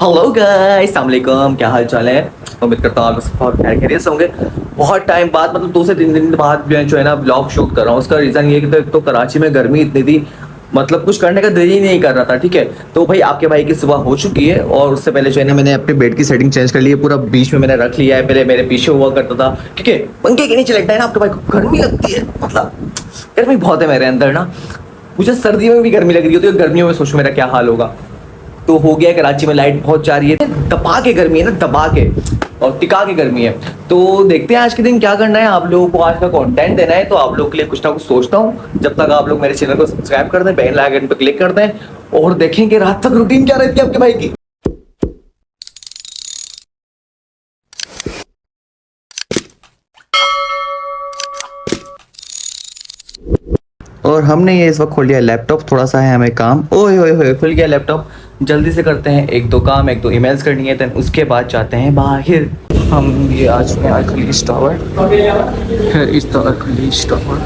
Hello guys, अस्सलाम वालेकुम। क्या हाल चाल है? उम्मीद करता हूँ आप सब बहुत खैरियत से होंगे। बहुत टाइम बाद, मतलब 2 से 3 दिन बाद जो है ना ब्लॉग शूट कर रहा हूँ। उसका रीज़न ये है कि तो कराची में गर्मी इतनी थी, मतलब कुछ करने का दिल ही नहीं कर रहा था। ठीक है, तो भाई आपके भाई की सुबह हो चुकी है और उससे पहले जो है ना मैंने अपने बेड की सेटिंग चेंज कर ली है। पूरा बीच में मैंने रख लिया है, पहले मेरे पीछे हुआ करता था। ठीक है, पंखे के नीचे लगता है ना आपके भाई को गर्मी लगती है, मतलब गर्मी बहुत है मेरे अंदर ना। मुझे सर्दियों में भी गर्मी लग रही होती है, गर्मियों में सोचो मेरा क्या हाल होगा। तो हो गया कराची में लाइट बहुत जा रही है, दबा के गर्मी है ना, दबा के और टिका के गर्मी है। तो देखते हैं आज के दिन क्या करना है। आप लोगों को आज का कंटेंट देना है, तो आप लोगों के लिए कुछ ना कुछ सोचता हूँ। जब तक आप लोग मेरे चैनल को सब्सक्राइब कर दें, बेल आइकन पर क्लिक कर दें और देखेंगे रात तक रूटीन क्या रहती है आपके भाई की। और हमने ये इस वक्त खोल लिया लैपटॉप, थोड़ा सा है हमें काम। ओए ओए ओए, खुल गया लैपटॉप। जल्दी से करते हैं एक दो काम, एक दो ईमेल्स करनी है, देन उसके बाद जाते हैं बाहर। हम ये आज में अरखलीज टावर है, इस तो अरखलीज टावर।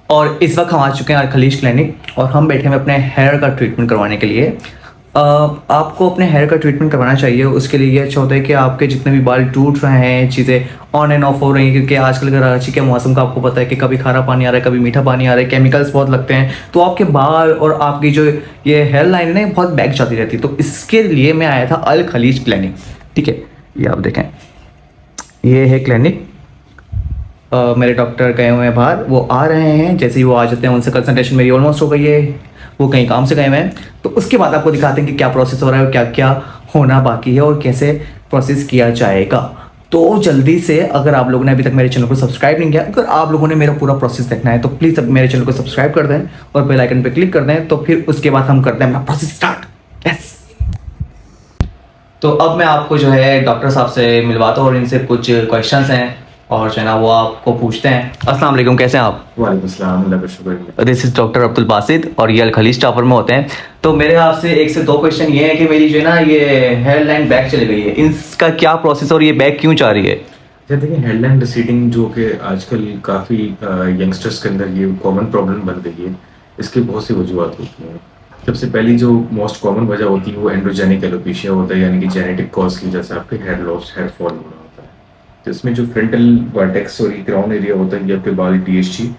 और इस वक्त हम आ चुके हैं अरखलीज क्लिनिक और हम बैठे हैं अपने हेयर का ट्रीटमेंट करवाने के लिए। आपको अपने हेयर का ट्रीटमेंट करवाना चाहिए। उसके लिए ये अच्छा होता है कि आपके जितने भी बाल टूट रहे हैं, चीज़ें ऑन एंड ऑफ हो रही हैं, क्योंकि आजकल कराची के मौसम का आपको पता है कि कभी खारा पानी आ रहा है, कभी मीठा पानी आ रहा है, केमिकल्स बहुत लगते हैं, तो आपके बाल और आपकी जो ये हेयर लाइन है ना, ये बहुत बैक जाती रहती है। तो इसके लिए मैं आया था अल खलीज क्लिनिक। ठीक है, ये आप देखें, ये है क्लिनिक। मेरे डॉक्टर गए हुए हैं बाहर, वो आ रहे हैं। जैसे ही वो आ जाते हैं उनसे कंसल्टेशन मेरी ऑलमोस्ट हो गई है। वो कहीं काम से गए हुए हैं, तो उसके बाद आपको दिखाते हैं कि क्या प्रोसेस हो रहा है और क्या क्या होना बाकी है और कैसे प्रोसेस किया जाएगा। तो जल्दी से, अगर आप लोगों ने अभी तक मेरे चैनल को सब्सक्राइब नहीं किया, अगर आप लोगों ने मेरा पूरा प्रोसेस देखना है तो प्लीज़ अब मेरे चैनल को सब्सक्राइब कर दें और बेल आइकन पर क्लिक कर दें। तो फिर उसके बाद हम करते हैं अपना प्रोसेस स्टार्ट। यस। तो अब मैं आपको जो है डॉक्टर साहब से मिलवाता हूँ और इनसे कुछ क्वेश्चंस हैं और जो है ना वो आपको पूछते हैं। अस्सलाम वालेकुम, कैसे हैं आप? वालेकुम अस्सलाम, अल्लाह का शुक्र। This is doctor Abdul Basit और ये अल खलीज टावर में होते हैं। तो मेरे आपसे 1 से 2 क्वेश्चन ये है कि मेरी जो है ना ये हेयर लाइन बैक चली गई है, इसका क्या प्रोसेस और ये बैक क्यों जा रही है? अच्छा देखिए, हेडलाइन रिसीडिंग जो कि आजकल काफ़ी यंगस्टर्स के अंदर ये कॉमन प्रॉब्लम बन गई है, इसकी बहुत सी वजूहत होती हैं। सबसे पहली जो मोस्ट कॉमन वजह होती है वो एंड्रोजेनिक एलोपेशिया होता है, यानी कि जेनेटिक कॉज की वजह से आपके हेयर लॉस, हेयर फॉल होना होता है। तो इसमें जो फ्रंटल वर्टेक्स और ये क्राउन एरिया होता है, ये आपके बाल टीएचटी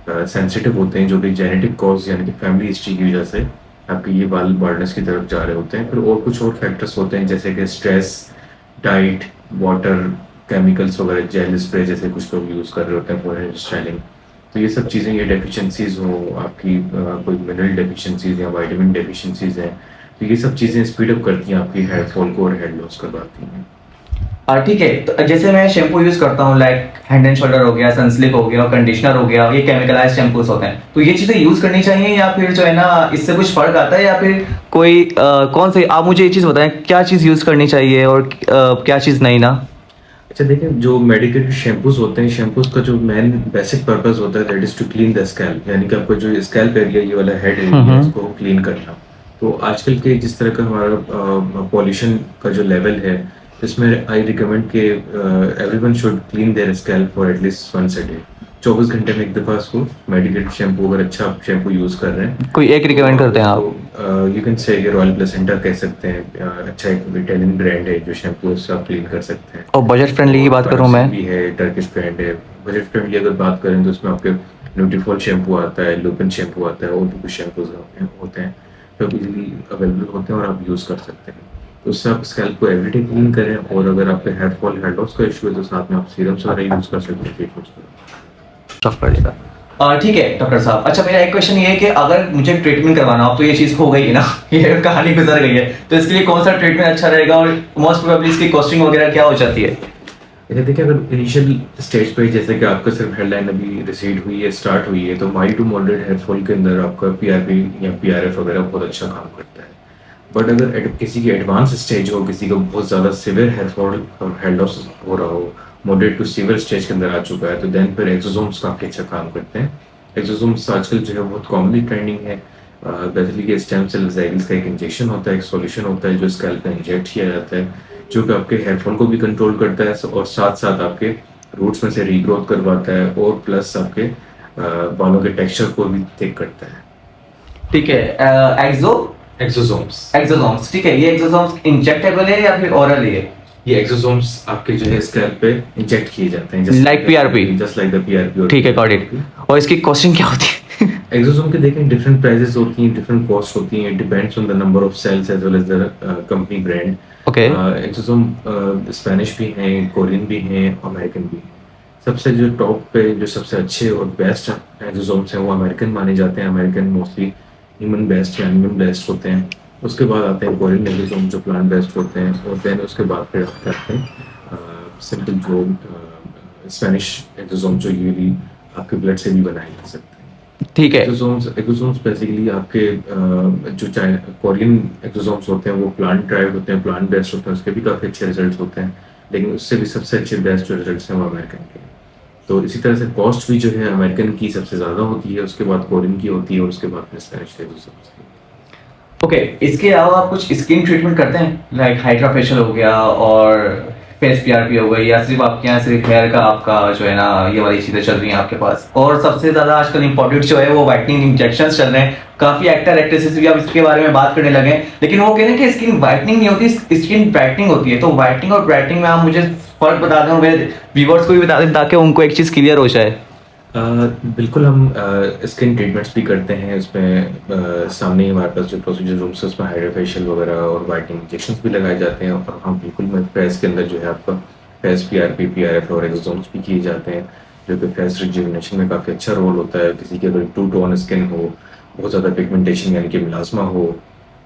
सेंसिटिव होते हैं, जो कि जेनेटिक कॉज यानी कि फैमिली हिस्ट्री की वजह से आपके ये बाल बाल्डनेस की तरफ जा रहे होते हैं। फिर और कुछ और फैक्टर्स होते हैं, जैसे कि स्ट्रेस, डाइट, वाटर, केमिकल्स वगैरह, जेल स्प्रे जैसे कुछ लोग यूज़ कर रहे होते हैं फॉर हेयर स्टाइलिंग। तो ये सब चीज़ें, ये डेफिशिएंसीज हो आपकी, कोई मिनरल डेफिशिएंसीज या विटामिन डेफिशिएंसीज हैं, तो ये सब चीज़ें स्पीड अप करती हैं आपकी हेयर फॉल को और हेयर लॉस करवाती हैं। ठीक है, तो जैसे मैं शैम्पू यूज करता हूँ, लाइक हैंड एंड शोल्डर हो गया, सनस्लिक हो गया, कंडीशनर हो गया, ये केमिकलाइज्ड शैम्पूस होते हैं, तो ये चीजें यूज करनी चाहिए या फिर जो है ना इससे कुछ फर्क आता है, या फिर कोई कौन से, आप मुझे ये चीज बताएं क्या चीज यूज करनी चाहिए और क्या चीज नहीं ना? अच्छा देखिए, जो मेडिकेटेड शैम्पूज होते हैं, शैम्पूज का जो मेन बेसिक पर्पस होता है that is to clean the scalp, यानी कि आपका जो स्कैल्प एरिया, ये वाला हेड एरिया है, इसको क्लीन करना। तो आजकल के जिस तरह का हमारा पॉल्यूशन का जो लेवल है, इसमें आई रिकमेंड के everyone should clean their scalp for at least once a day. 24 घंटे में एक दफ़ा इसको मेडिकेटेड शैम्पू, अगर अच्छा शैम्पू यूज़ कर रहे हैं, कोई एक रिकमेंड करते हैं आप? You can say royal placenta कह सकते हैं, अच्छा एक इटालियन ब्रांड है जो शैम्पू उससे आप क्लीन कर सकते हैं। और बजट फ्रेंडली की बात करूँ मैं, भी है, टर्किश ब्रांड है। बजट फ्रेंडली अगर बात करें तो उसमें आपके न्यूट्रीफॉल शैम्पू आता है, लुपिन शैम्पू आता है, और भी कुछ शैम्पूज होते हैं जो इजीली अवेलेबल होते हैं और आप यूज़ कर सकते हैं। तो उससे आप स्कैल्प को एवरीडे क्लीन करें, और अगर आपके हेयर फॉल, हेयर लॉस का इशू है तो साथ में आप सीरम्स वगैरह यूज़ कर सकते हैं ट्रीटमेंट्स को। टफ पड़ेगा। ठीक है डॉक्टर साहब, अच्छा मेरा एक क्वेश्चन ये है कि अगर मुझे ट्रीटमेंट करवाना हो, अब तो ये चीज़ हो गई है ना, ये कहानी गुजर गई है, तो इसके लिए कौन सा ट्रीटमेंट अच्छा रहेगा और मोस्ट प्रोबेबली इसकी कॉस्टिंग वगैरह क्या हो जाती है? देखिए, अगर इनिशियल स्टेज पे जैसे कि आपका सिर्फ हेडलाइन अभी रिसीड हुई है, स्टार्ट हुई है, तो mild to moderate hair fall के अंदर आपका पीआरपी या पीआरएफ वगैरह बहुत अच्छा काम करता है। बट अगर किसी की एडवांस स्टेज हो, किसी को बहुत ज़्यादा सिवियर हेयर फॉल और हेयर लॉस हो रहा हो, मॉडरेट टू सीवियर स्टेज के अंदर आ चुका है, तो देन फिर एक्सोसोम्स काफ़ी अच्छा काम करते हैं। एक्सोसोम्स आजकल जो है बहुत कॉमनली ट्रेंडिंग है। बेसिकली के स्टेम सेल ज़ाइगल्स का एक इंजेक्शन होता है, एक सॉल्यूशन होता है जो स्कैल्प में इंजेक्ट किया जाता है, जो कि आपके हेयर फॉल को भी कंट्रोल करता है और साथ साथ आपके रूट्स में से रीग्रोथ करवाता है, और प्लस आपके बालों के टेक्सचर को भी थिक करता है। ठीक है, एक्सो एक्सोसोम्स। एक्सोसोम्स, ठीक है। ये एक्सोसोम्स इंजेक्टेबल है या फिर ओरल है? ये एक्सोसोम्स आपके जो है स्कैल्प पे इंजेक्ट किए जाते हैं, Like PRP? Just like the PRP. ठीक है, गॉट इट। और इसकी कॉस्टिंग क्या होती है? एक्सोसोम के देखें डिफरेंट प्राइसेस होती हैं, डिफरेंट कॉस्ट होती हैं, depends on the number of cells as well as the company brand. Okay. Exosome Spanish भी हैं, कोरियन भी हैं, अमेरिकन भी हैं। सबसे जो टॉप पे जो सबसे अच्छे और बेस्ट एक्सोसोम्स हैं वो अमेरिकन माने जाते हैं। अमेरिकन मोस्टली ह्यूमन बेस्ड या एनिमल बेस्ड होते हैं। उसके बाद आते हैं कोरियन एक्सोसोम जो प्लांट बेस्ड होते हैं, और देन उसके बाद फिर आते हैं सिंपल जो स्पेनिश एक्सोसोम जो यूजली आपके ब्लड से भी बनाए जा सकते हैं। ठीक है। एक्सोसोम्स बेसिकली आपके जो कोरियन एक्सोसोम्स होते हैं वो प्लांट ड्राइव होते हैं, प्लांट बेस्ड होते हैं, उसके भी काफ़ी अच्छे रिजल्ट्स होते हैं, लेकिन उससे भी सबसे अच्छे बेस्ट जो रिजल्ट्स हैं वो अमेरिकन के हैं। तो इसी तरह से कॉस्ट भी जो है अमेरिकन की सबसे ज़्यादा होती है, उसके बाद कोरियन की होती है, और उसके बाद फिर स्पेनिश एक्सोसोम्स की। ओके, इसके अलावा आप कुछ स्किन ट्रीटमेंट करते हैं, लाइक हाइड्रा फेशियल हो गया और फेस पीआरपी हो गई, या सिर्फ आपके यहाँ सिर्फ हेयर का आपका जो है ना ये वाली चीजें चल रही हैं आपके पास? और सबसे ज्यादा आजकल इम्पोर्टेंट जो है वो वाइटनिंग इंजेक्शंस चल रहे हैं। काफी एक्टर एक्ट्रेसेस भी अब इसके बारे में बात करने लगे हैं, लेकिन वो कह रहे हैं कि स्किन वाइटनिंग नहीं होती, स्किन ब्राइटनिंग होती है। तो वाइटनिंग और ब्राइटनिंग में आप मुझे फर्क बता दें, मेरे व्यूअर्स को भी बता दें, ताकि उनको एक चीज क्लियर हो जाए। बिल्कुल, हम स्किन ट्रीटमेंट्स भी करते हैं। इसमें सामने ही हमारे पास जो प्रोसीजर रूम्स है उसमें हाइड्रा फेशियल वगैरह और वाइटनिंग इंजेक्शंस भी लगाए जाते हैं। और हम बिल्कुल में फेस के अंदर जो है आपका फेस पीआरपी, पीआरएफ और एक्सोसोम्स भी किए जाते हैं, जो कि फेस रिजुविनेशन में काफ़ी अच्छा रोल होता है। किसी की अगर टू टोन स्किन हो, बहुत ज़्यादा पिगमेंटेशन यानी कि मिलास्मा हो,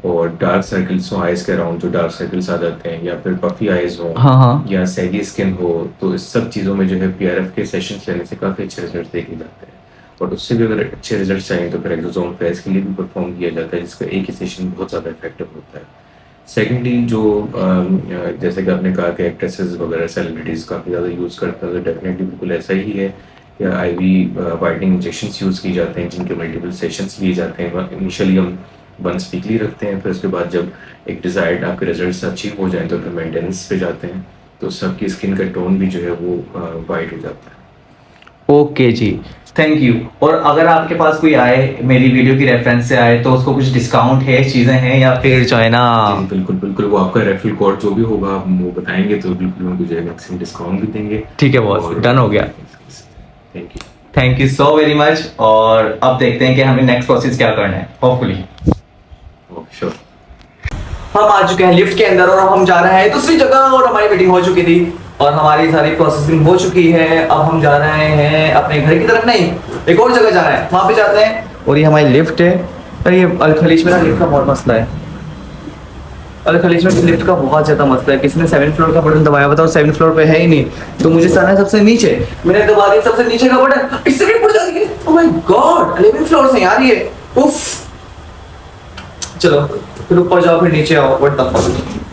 और डार्क सर्कल्स हो आइज के अराउंड, जो डार्क सर्कल्स आ जाते हैं, या फिर पफी आइज हो, हाँ हाँ। या सैगी स्किन हो, तो इस सब चीज़ों में जो है पीआरएफ के सेशंस लेने से काफ़ी अच्छे रिजल्ट देखे जाते हैं। और उससे भी अगर अच्छे रिजल्ट चाहिए तो फिर एक्सोसोम फेस के लिए भी परफॉर्म किया जाता है, जिसका एक ही सेशन बहुत ज़्यादा इफेक्टिव होता है। सेकेंडली जो जैसे कि आपने कहा कि एक्ट्रेसेस वगैरह सेलिब्रिटीज़ काफ़ी ज़्यादा यूज़ करते हैं, तो डेफिनेटली बिल्कुल ऐसा ही है। या आईवी वाइटनिंग इंजेक्शंस यूज़ की जाते हैं, जिनके मल्टीपल सेशंस लिए जाते हैं। इनिशियली हम वंस वीकली रखते हैं, फिर उसके बाद जब एक डिज़ायर्ड आपके रिजल्ट्स अचीव हो जाएं तो फिर मेंटेनेंस पे जाते हैं, तो सबकी स्किन का टोन भी जो है वो वाइट हो जाता है। Okay ji, thank you. और अगर आपके पास कोई आए मेरी वीडियो की रेफरेंस से आए, तो उसको कुछ डिस्काउंट है, चीजें हैं, या फिर जो है ना? जी बिल्कुल बिल्कुल, वो आपका रेफरल कोड जो भी होगा हम वो बताएंगे, तो बिल्कुल उनको जो है मैक्सिमम डिस्काउंट भी देंगे। ठीक है बॉस, डन हो गया। Thank you so very much. और अब देखते हैं कि हमें नेक्स्ट प्रोसेस क्या करना है, होपफुली। श्योर। हम आ चुके हैं लिफ्ट के अंदर और हम जा रहे हैं दूसरी जगह, और हमारी मीटिंग हो चुकी थी और हमारी सारी प्रोसेसिंग हो चुकी है। अब हम जा रहे हैं अपने घर की तरफ, नहीं एक और जगह जाना है, वहां पे जाते हैं। और ये हमारी लिफ्ट है। और ये अल खलीज में ना लिफ्ट का बहुत मसला है। अल खलीज में लिफ्ट का बहुत ज्यादा मसला है। किसी ने 7th फ्लोर का बटन दबाया हुआ था और 7th फ्लोर पे है ही नहीं, तो मुझे जाना है सबसे नीचे। मैंने दबा दिया सबसे नीचे का बटन, इससे भी ऊपर जा रही है। Oh my God, 11th floor से आ रही है। उफ, चलो फिर ऊपर जाओ फिर नीचे आओ। What the fuck.